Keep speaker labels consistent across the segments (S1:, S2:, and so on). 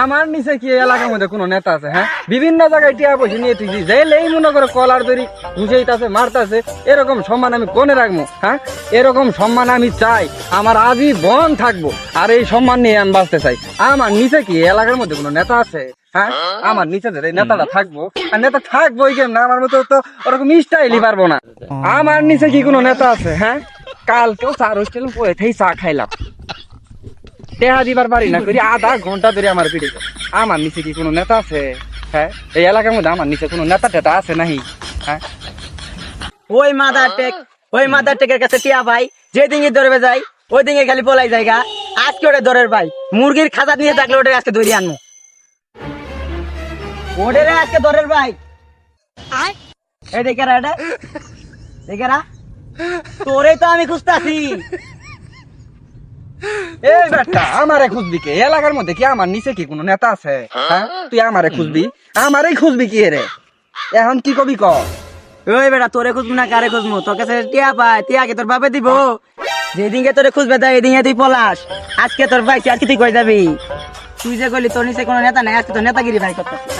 S1: আমার নিচে কি এলাকার মধ্যে কোনো নেতা আছে? হ্যাঁ, বিভিন্ন জায়গায় টিয়া পয়সা নিয়ে তুই যেলেই মনে করে কলার দড়ি ঘুষাইতেছে মারতেছে, এরকম সম্মান আমি কোনে রাখবো? হ্যাঁ, এরকম সম্মান আমি চাই, আমার আজীবন থাকবো, আর এই সম্মান নিয়ে আমি বাঁচতে চাই। আমার নিচে কি এলাকার মধ্যে কোনো নেতা আছে? হ্যাঁ, আমার নিচে যে নেতাটা থাকবো, আর নেতা থাকবো কেমন? আমার মতো তো ওরকম স্টাইলই পারবো না। আমার নিচে কি কোনো নেতা আছে? হ্যাঁ, কালকেও চা হোস্টেল পয়েতেই চা খাইলাম, টেহা দিবার পারি না করি আধা ঘন্টা ধরে আমার পিড়ে। আমার নিচে কি কোনো নেতা আছে? হ্যাঁ, এই এলাকার মধ্যে আমার নিচে কোনো নেতা টেতা আছে নাহি? হ্যাঁ,
S2: ওই মাদার টেকের কাছে টিয়া ভাই যেদিকে ধরবে যাই ওই দিকে খালি পলাই জায়গা। আজকে ওটা ধরের ভাই মুরগির খাতা নিয়ে থাকলে ওটা আজকে ধরে আনবো। ওটা আজকে ধরের ভাই এই দেখেরা, এটা দেখেরা, তোরে তো আমি খুঁজতাছি।
S1: এই বেটা আমারে খুঁজবি কে? এলাকার মধ্যে কি আমার নিচে কি কোনো নেতা আছে? হ্যাঁ, তুই আমারে খুঁজবি? আমারই খুঁজবি কি রে? এখন কি কবি ক?
S2: ওই বেটা তোরে খুঁজবো না কারে খুঁজবো? তোর কাছে টিয়া পাই টিয়াকে তোর বাপে দিব। যেদিনকে তোরে খুঁজবে তাই এদিকে তুই পলাশ। আজকে তোর ভাই আজকে তুই কই যাবি? তুই যে কইলি তোর নিচে কোনো নেতা নাই, আজকে তোর নেতাগিরি ভাই করতেছিস।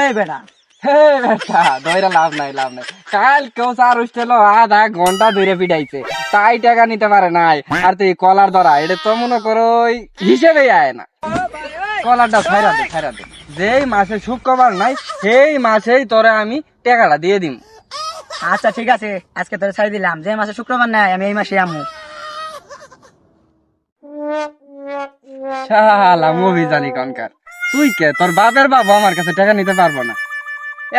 S2: এই বেটা
S1: হে বেটা ধইরা লাভ নাই, লাভ নাই। কাল কেউ চার হোস্টেল আধা ঘন্টা ধরে পিটাইছে, তাই টাকা নিতে পারে নাই। আর তুই কলার ধরা, এটা তো মনে করো ওই হিসেবেই আয় না। কলারটা ছাইরা দে, ছাইরা দে। যেই মাসে শুক্রবার নাই সেই মাসেই তোরে আমি টাকাটা দিয়ে দিম।
S2: আচ্ছা ঠিক আছে, আজকে তোরে ছাড়ি দিলাম। যে মাসে শুক্রবার নাই আমি এই মাসে আমু।
S1: শালা মুভি জানি কনকার। তুই কে? তোর বাপের বাবা আমার কাছে টাকা নিতে পারবো না।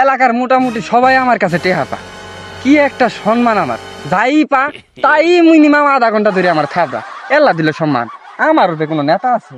S1: এলাকার মোটামুটি সবাই আমার কাছে টেহা পা। কি একটা সম্মান আমার! যাই পা তাই মিনিমাম আধা ঘন্টা ধরে আমার থাবড়া। এল্লা দিল সম্মান। আমার উপরে কোনো নেতা আছে?